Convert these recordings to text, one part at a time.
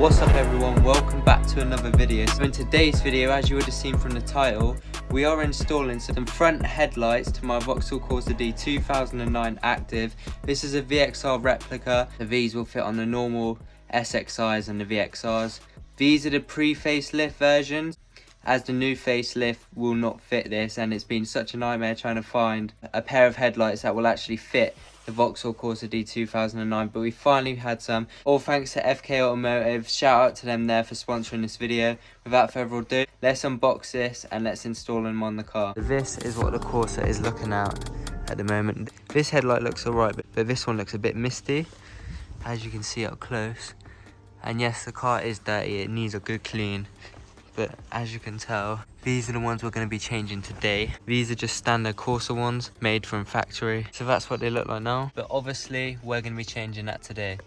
What's up everyone, welcome back to another video. So in today's video, as you would have seen from the title, we are installing some front headlights to my Opel Corsa D 2009 Active. This is a VXR replica. These will fit on the normal SXIs and the VXRs. These are the pre-facelift versions, as the new facelift will not fit this, and it's been such a nightmare trying to find a pair of headlights that will actually fit the Opel Corsa D 2009, but we finally had some, all thanks to FKAutomotive. Shout out to them there for sponsoring this video. Without further ado, let's unbox this and let's install them on the car. This is what the Corsa is looking at the moment. This headlight looks alright, but this one looks a bit misty, as you can see up close. And yes, the car is dirty, it needs a good clean. But as you can tell, these are the ones we're going to be changing today. These are just standard Corsa ones made from factory. So that's what they look like now. But obviously, we're going to be changing that today.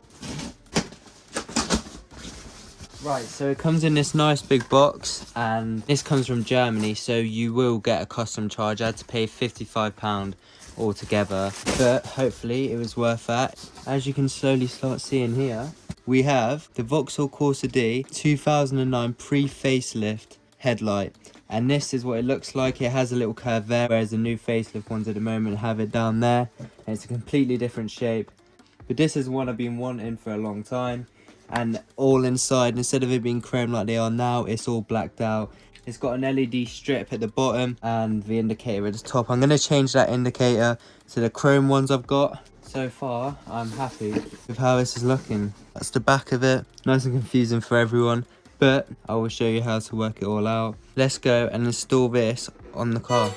Right, so it comes in this nice big box, and this comes from Germany, so you will get a custom charge. I had to pay £55 altogether, but hopefully it was worth that. As you can slowly start seeing here, we have the Opel Corsa D 2009 pre-facelift headlight, and this is what it looks like. It has a little curve there, whereas the new facelift ones at the moment have it down there, and it's a completely different shape. But this is one I've been wanting for a long time, and all inside, instead of it being chrome like they are now, it's all blacked out. It's got an LED strip at the bottom and the indicator at the top. I'm going to change that indicator to the chrome ones I've got. So far, I'm happy with how this is looking. That's the back of it. Nice and confusing for everyone, but I will show you how to work it all out. Let's go and install this on the car.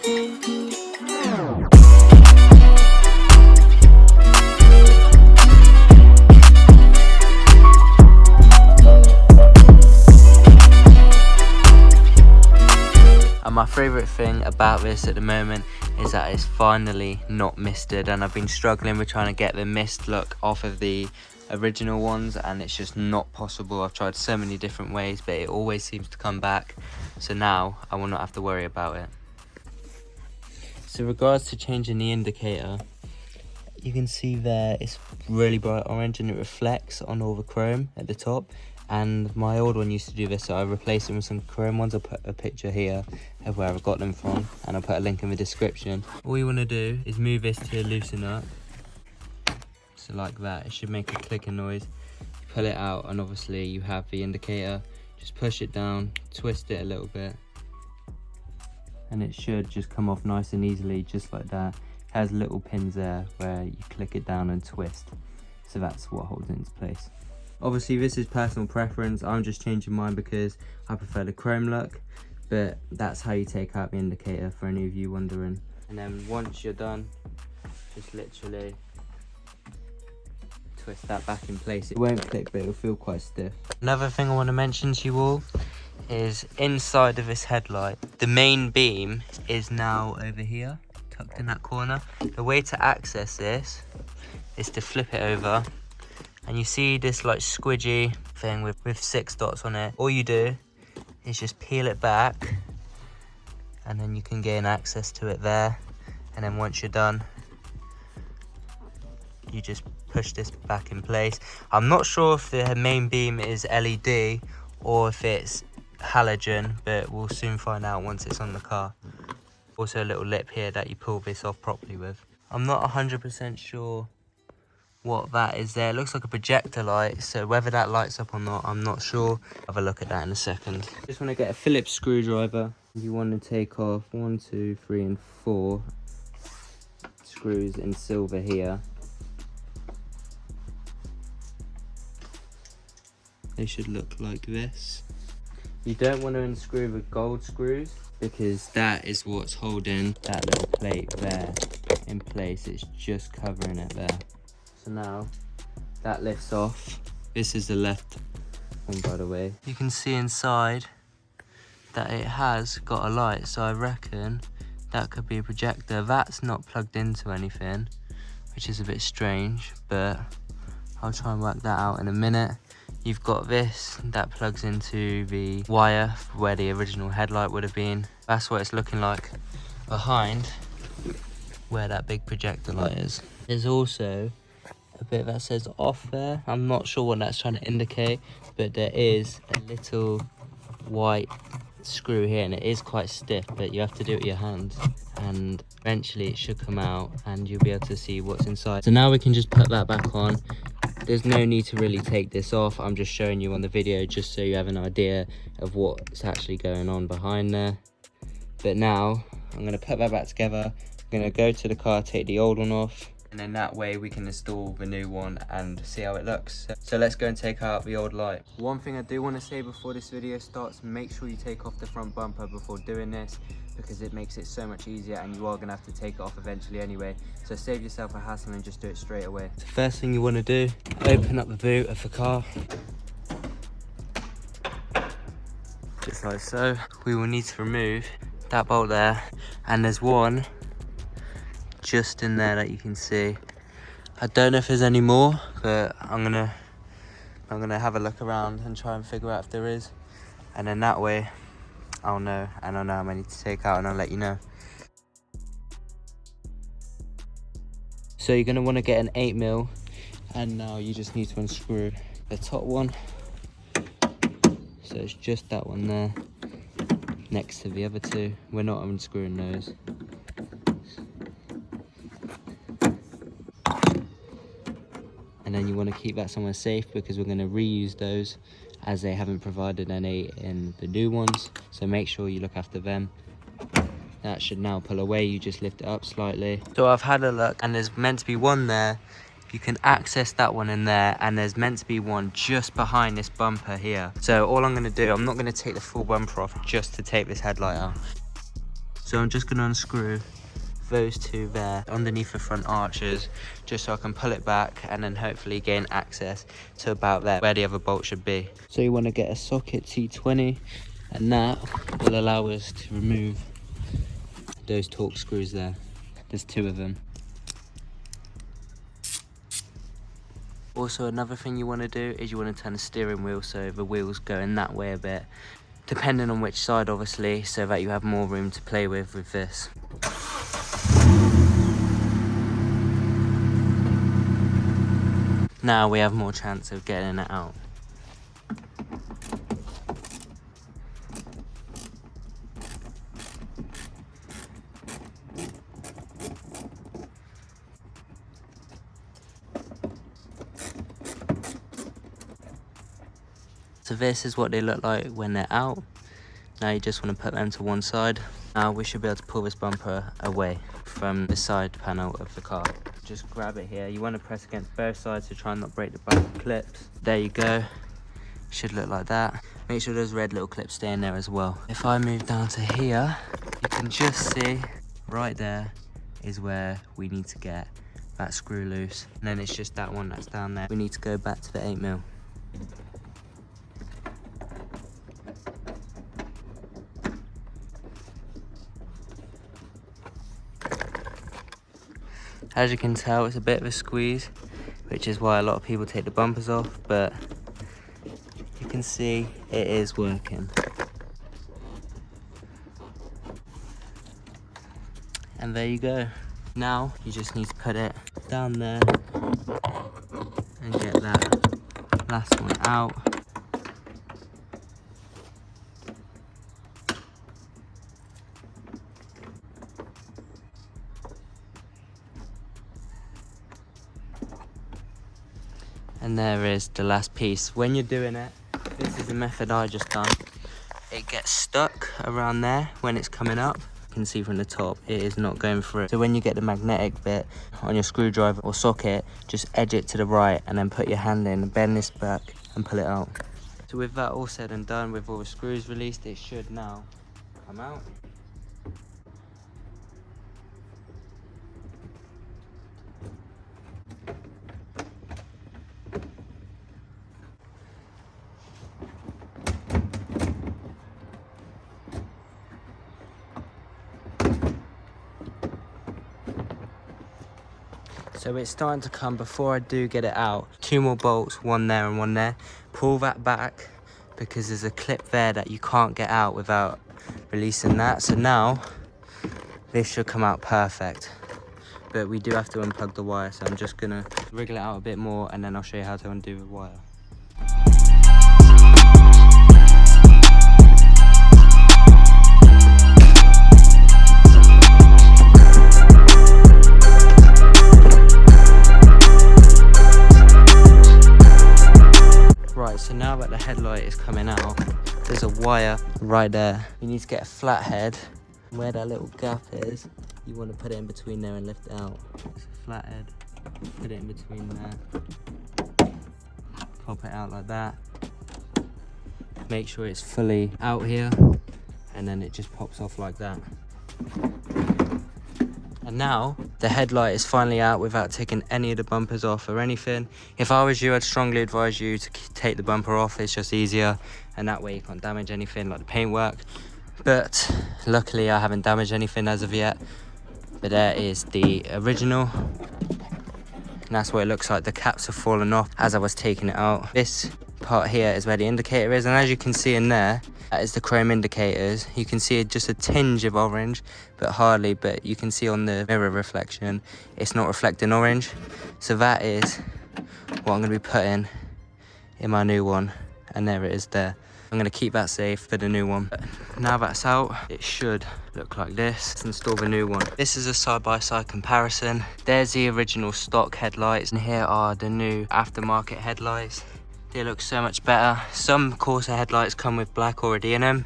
And my favourite thing about this at the moment is that it's finally not misted, and I've been struggling with trying to get the mist look off of the original ones, and it's just not possible. I've tried so many different ways, but it always seems to come back. So now I will not have to worry about it. So in regards to changing the indicator, you can see there it's really bright orange and it reflects on all the chrome at the top. And my old one used to do this, so I replaced it with some chrome ones. I'll put a picture here of where I've got them from, and I'll put a link in the description. All you want to do is move this to loosen up. So like that, it should make a clicking noise. Pull it out, and obviously you have the indicator. Just push it down, twist it a little bit, and it should just come off nice and easily, just like that. It has little pins there where you click it down and twist. So that's what holds it into place. Obviously this is personal preference. I'm just changing mine because I prefer the chrome look, but that's how you take out the indicator for any of you wondering. And then once you're done, just literally twist that back in place. It won't click, but it'll feel quite stiff. Another thing I want to mention to you all is inside of this headlight, the main beam is now over here, tucked in that corner. The way to access this is to flip it over, and you see this like squidgy thing with 6 dots on it. All you do is just peel it back, and then you can gain access to it there. And then once you're done, you just push this back in place. I'm not sure if the main beam is LED or if it's halogen, but we'll soon find out once it's on the car. Also a little lip here that you pull this off properly with. I'm not 100% sure what that is there. It looks like a projector light, so whether that lights up or not, I'm not sure. Have a look at that in a second. Just want to get a Phillips screwdriver. You want to take off 1, 2, 3 and 4 screws in silver here. They should look like this. You don't want to unscrew the gold screws, because that is what's holding that little plate there in place. It's just covering it there. So now that lifts off. This is the left one, by the way. You can see inside that it has got a light, so I reckon that could be a projector. That's not plugged into anything, which is a bit strange, but I'll try and work that out in a minute. You've got this that plugs into the wire where the original headlight would have been. That's what it's looking like behind where that big projector light is. There's also a bit that says off there. I'm not sure what that's trying to indicate, but there is a little white screw here and it is quite stiff, but you have to do it with your hands, and eventually it should come out and you'll be able to see what's inside. So now we can just put that back on. There's no need to really take this off. I'm just showing you on the video just so you have an idea of what's actually going on behind there. But now I'm going to put that back together. I'm going to go to the car, take the old one off, and then that way we can install the new one and see how it looks. So let's go and take out the old light. One thing I do want to say before this video starts, make sure you take off the front bumper before doing this, because it makes it so much easier and you are going to have to take it off eventually anyway. So save yourself a hassle and just do it straight away. The first thing you want to do, open up the boot of the car. Just like so. We will need to remove that bolt there, and there's one just in there that you can see. I don't know if there's any more, but I'm gonna have a look around and try and figure out if there is, and then that way I'll know, and I'll know how many to take out, and I'll let you know. So you're gonna want to get an 8mm, and now you just need to unscrew the top one. So it's just that one there next to the other two. We're not unscrewing those. And then you want to keep that somewhere safe, because we're going to reuse those as they haven't provided any in the new ones. So make sure you look after them. That should now pull away. You just lift it up slightly. So I've had a look, and there's meant to be one there. You can access that one in there, and there's meant to be one just behind this bumper here. So all I'm going to do, I'm not going to take the full bumper off just to take this headlight out. So I'm just going to unscrew those two there underneath the front arches, just so I can pull it back and then hopefully gain access to about there where the other bolt should be. So you want to get a socket T20, and that will allow us to remove those torque screws there. There's two of them. Also, another thing you want to do is you want to turn the steering wheel so the wheels go in that way a bit, depending on which side obviously, so that you have more room to play with this. Now we have more chance of getting it out. So this is what they look like when they're out. Now you just want to put them to one side. Now we should be able to pull this bumper away from the side panel of the car. Just grab it here. You want to press against both sides to try and not break the back clips. There you go. Should look like that. Make sure those red little clips stay in there as well. If I move down to here, you can just see right there is where we need to get that screw loose. And then it's just that one that's down there. We need to go back to the 8mm. As you can tell, it's a bit of a squeeze, which is why a lot of people take the bumpers off, but you can see it is working. And there you go. Now you just need to put it down there and get that last one out. And there is the last piece. When you're doing it, this is the method I just done. It gets stuck around there when it's coming up. You can see from the top, it is not going through. So when you get the magnetic bit on your screwdriver or socket, just edge it to the right and then put your hand in, bend this back and pull it out. So with that all said and done, with all the screws released, it should now come out. So it's starting to come. Before I do get it out, 2 more bolts, one there and one there. Pull that back, because there's a clip there that you can't get out without releasing that. So now this should come out perfect. but we do have to unplug the wire, so I'm just gonna wriggle it out a bit more and then I'll show you how to undo the wire. Right, so now that the headlight is coming out, there's a wire right there. You need to get a flat head. Where that little gap is, you want to put it in between there and lift it out. It's a flat head, put it in between there, pop it out like that. Make sure it's fully out here, and then it just pops off like that. And now the headlight is finally out without taking any of the bumpers off or anything. If I was you, I'd strongly advise you to take the bumper off. It's just easier, and that way you can't damage anything like the paintwork. But luckily I haven't damaged anything as of yet. But there is the original, and that's what it looks like. The caps have fallen off as I was taking it out. This part here is where the indicator is, and as you can see in there, that is the chrome indicators. You can see just a tinge of orange, but hardly. But you can see on the mirror reflection, it's not reflecting orange. So that is what I'm going to be putting in my new one, and there it is there. I'm going to keep that safe for the new one. But now that's out, it should look like this. Let's install the new one. This is a side-by-side comparison. There's the original stock headlights, and here are the new aftermarket headlights. They look so much better. Some Corsa headlights come with black already in them,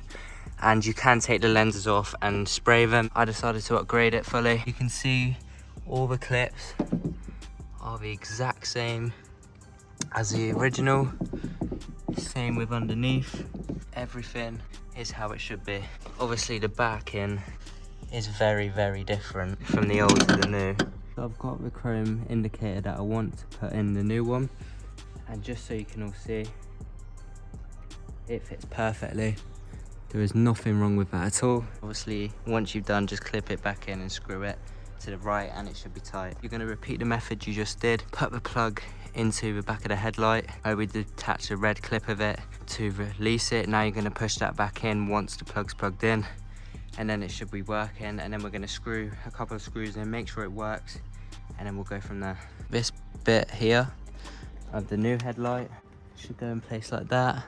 and you can take the lenses off and spray them. I decided to upgrade it fully. You can see all the clips are the exact same as the original. Same with underneath. Everything is how it should be. Obviously the backing is very, very different from the old to the new. So I've got the chrome indicator that I want to put in the new one, and just so you can all see, it fits perfectly. There is nothing wrong with that at all. Obviously once you've done, just clip it back in and screw it to the right, and it should be tight. You're going to repeat the method you just did. Put the plug into the back of the headlight. We detach the red clip of it to release it. Now you're going to push that back in once the plug's plugged in, and then it should be working. And then we're going to screw a couple of screws in, make sure it works, and then we'll go from there. This bit here of the new headlight should go in place like that,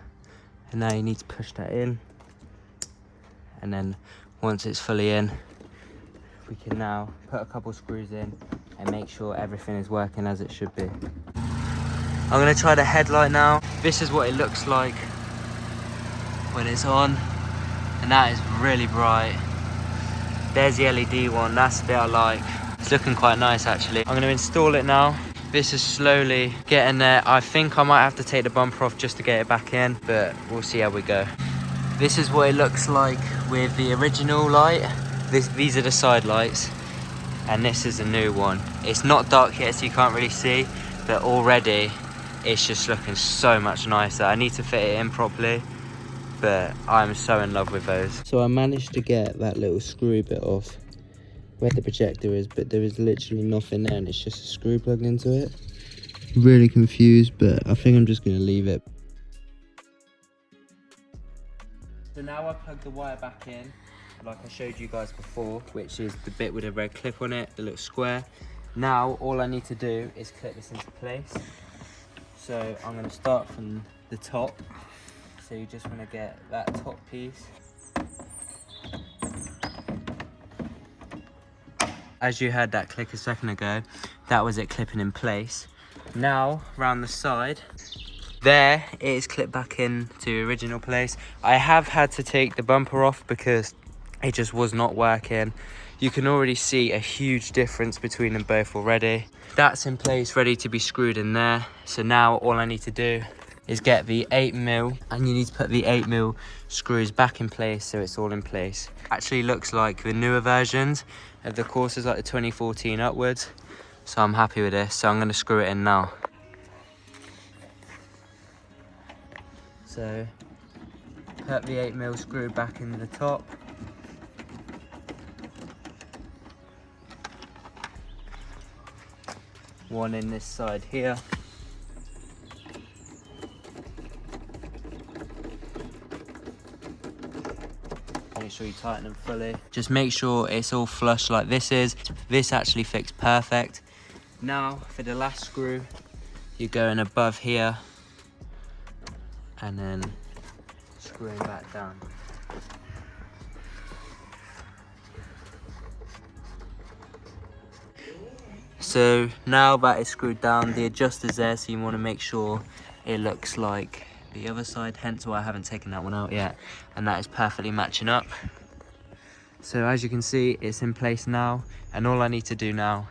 and now you need to push that in, and then once it's fully in, we can now put a couple screws in and make sure everything is working as it should be. I'm going to try the headlight now. This is what it looks like when it's on, and that is really bright. There's the LED one, that's the bit I like. It's looking quite nice actually. I'm going to install it now. This is slowly getting there. I think I might have to take the bumper off just to get it back in, but we'll see how we go. This is what it looks like with the original light. These are the side lights, and this is a new one. It's not dark yet, so you can't really see, but already it's just looking so much nicer. I need to fit it in properly, but I'm so in love with those. So I managed to get that little screw bit off where the projector is, but there is literally nothing there, and it's just a screw plugged into it. Really confused, but I think I'm just going to leave it. So now I plug the wire back in, like I showed you guys before, which is the bit with a red clip on it, the little square. Now all I need to do is clip this into place. So I'm going to start from the top. So you just want to get that top piece. As you heard that click a second ago, that was it clipping in place. Now round the side, there it is clipped back into original place. I have had to take the bumper off because it just was not working. You can already see a huge difference between them both already. That's in place, ready to be screwed in there. So now all I need to do is get the 8mm, and you need to put the 8mm screws back in place so it's all in place. Actually looks like the newer versions of the Corsas, like the 2014 upwards. So I'm happy with this, so I'm going to screw it in now. So put the 8mm screw back in the top. One in this side here. make sure you tighten them fully. Just make sure it's all flush like this is. This actually fixed perfect. Now for the last screw, you're going above here and then screwing back down. So now that it's screwed down, the adjuster's there, so you want to make sure it looks like the other side, hence why I haven't taken that one out yet, and that is perfectly matching up. So as you can see, it's in place now, and all I need to do now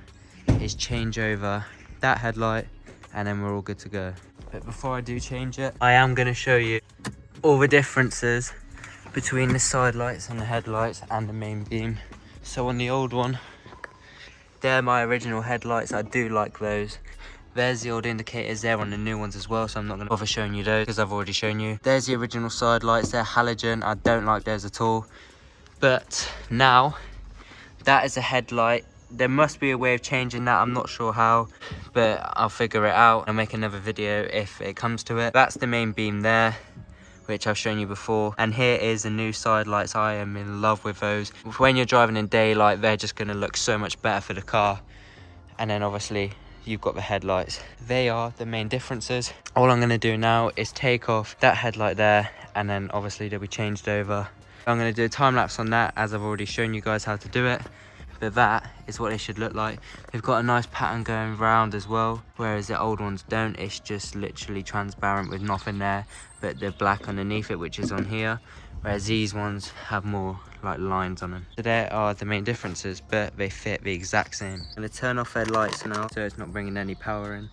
is change over that headlight and then we're all good to go. But before I do change it, I am going to show you all the differences between the side lights and the headlights and the main beam. So on the old one, they're my original headlights. I do like those. There's the old indicators there on the new ones as well, so I'm not going to bother showing you those because I've already shown you. There's the original side lights. They're halogen. I don't like those at all. But now that is a headlight. There must be a way of changing that. I'm not sure how, but I'll figure it out. I'll make another video if it comes to it. That's the main beam there, which I've shown you before. And here is the new side lights. I am in love with those. When you're driving in daylight, they're just going to look so much better for the car. And then obviously you've got the headlights. They are the main differences. All I'm going to do now is take off that headlight there, and then obviously they'll be changed over. I'm going to do a time lapse on that, as I've already shown you guys how to do it. But that is what they should look like. They've got a nice pattern going round as well, whereas the old ones don't. It's just literally transparent with nothing there, but the black underneath it, which is on here, whereas these ones have more like lines on them. So there are the main differences, but they fit the exact same. I'm going to turn off their lights now so it's not bringing any power in.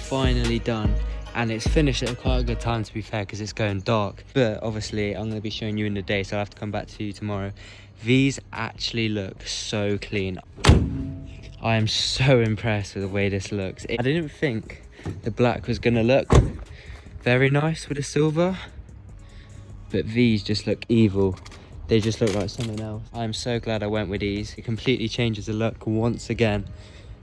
Finally done, and it's finished at quite a good time, to be fair, because it's going dark. But obviously I'm going to be showing you in the day, so I'll have to come back to you tomorrow. These actually look so clean. I am so impressed with the way this looks. I didn't think the black was going to look very nice with the silver, but these just look evil. They just look like something else. I'm so glad I went with these. It completely changes the look once again.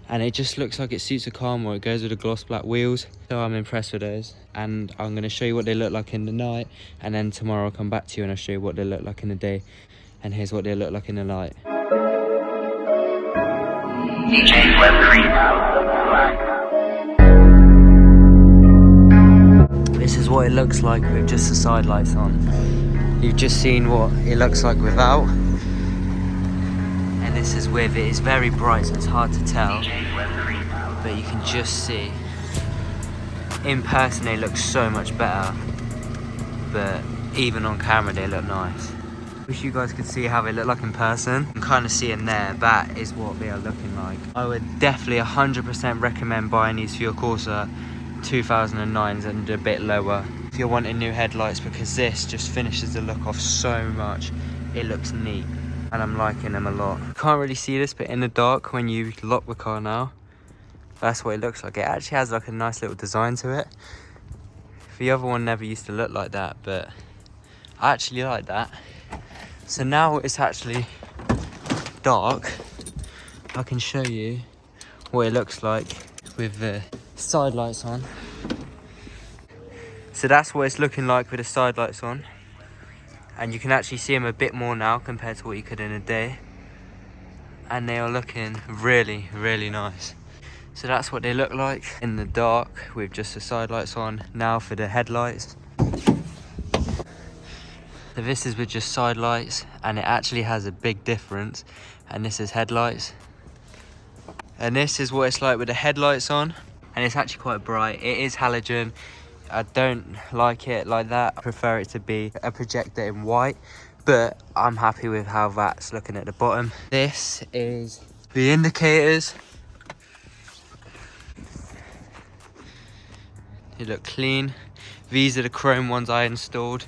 And it just looks like it suits a car more. It goes with the gloss black wheels. So I'm impressed with those. And I'm going to show you what they look like in the night. And then tomorrow I'll come back to you and I'll show you what they look like in the day. And here's what they look like in the light. This is what it looks like with just the side lights on. You've just seen what it looks like without. And this is with it. It's very bright, so it's hard to tell, but you can just see in person they look so much better, but even on camera they look nice. Wish you guys could see how they look like in person. You can kind of see in there, that is what they are looking like. I would definitely 100% recommend buying these for your Corsa 2009s and a bit lower if you're wanting new headlights, because this just finishes the look off so much. It looks neat. And I'm liking them a lot. You can't really see this, but in the dark, when you lock the car now, that's what it looks like. It actually has like a nice little design to it. The other one never used to look like that, but I actually like that. So now it's actually dark. I can show you what it looks like with the side lights on. So that's what it's looking like with the side lights on. And you can actually see them a bit more now compared to what you could in a day. And they are looking really, really nice. So that's what they look like in the dark with just the side lights on. Now for the headlights. So this is with just side lights, and it actually has a big difference. And this is headlights. And this is what it's like with the headlights on. And it's actually quite bright. It is halogen. I don't like it like that. I prefer it to be a projector in white, but I'm happy with how that's looking at the bottom. This is the indicators. They look clean. These are the chrome ones I installed,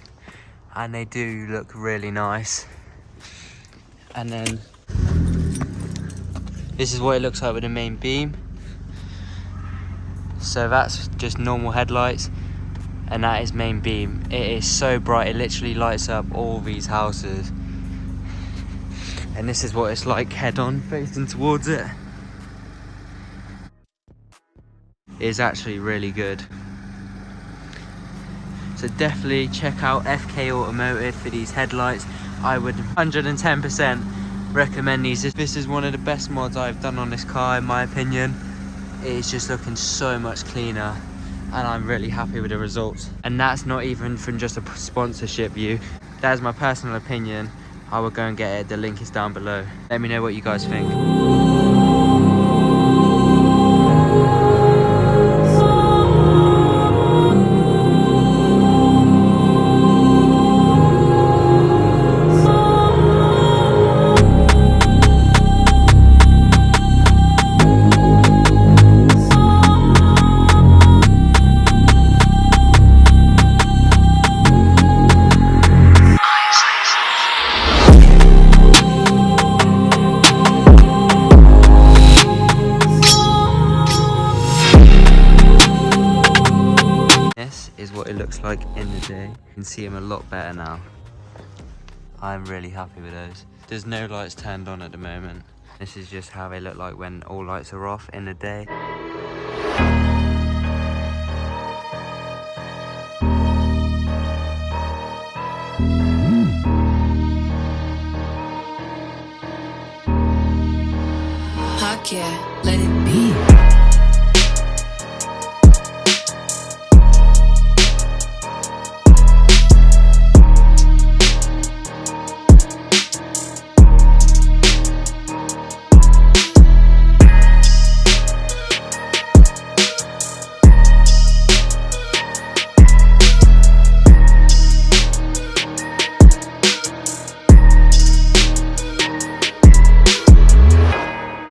and they do look really nice. And then this is what it looks like with the main beam. So that's just normal headlights, and that is main beam. It is so bright, it literally lights up all these houses. And this is what it's like head on, facing towards it. It's actually really good. So definitely check out FKAutomotive for these headlights. I would 110% recommend these. This is one of the best mods I've done on this car, in my opinion. It's just looking so much cleaner, and I'm really happy with the results. And that's not even from just a sponsorship view. That is my personal opinion. I will go and get it. The link is down below. Let me know what you guys think. This is what it looks like in the day. You can see them a lot better now. I'm really happy with those. There's no lights turned on at the moment. This is just how they look like when all lights are off in the day. Heck yeah, let it be.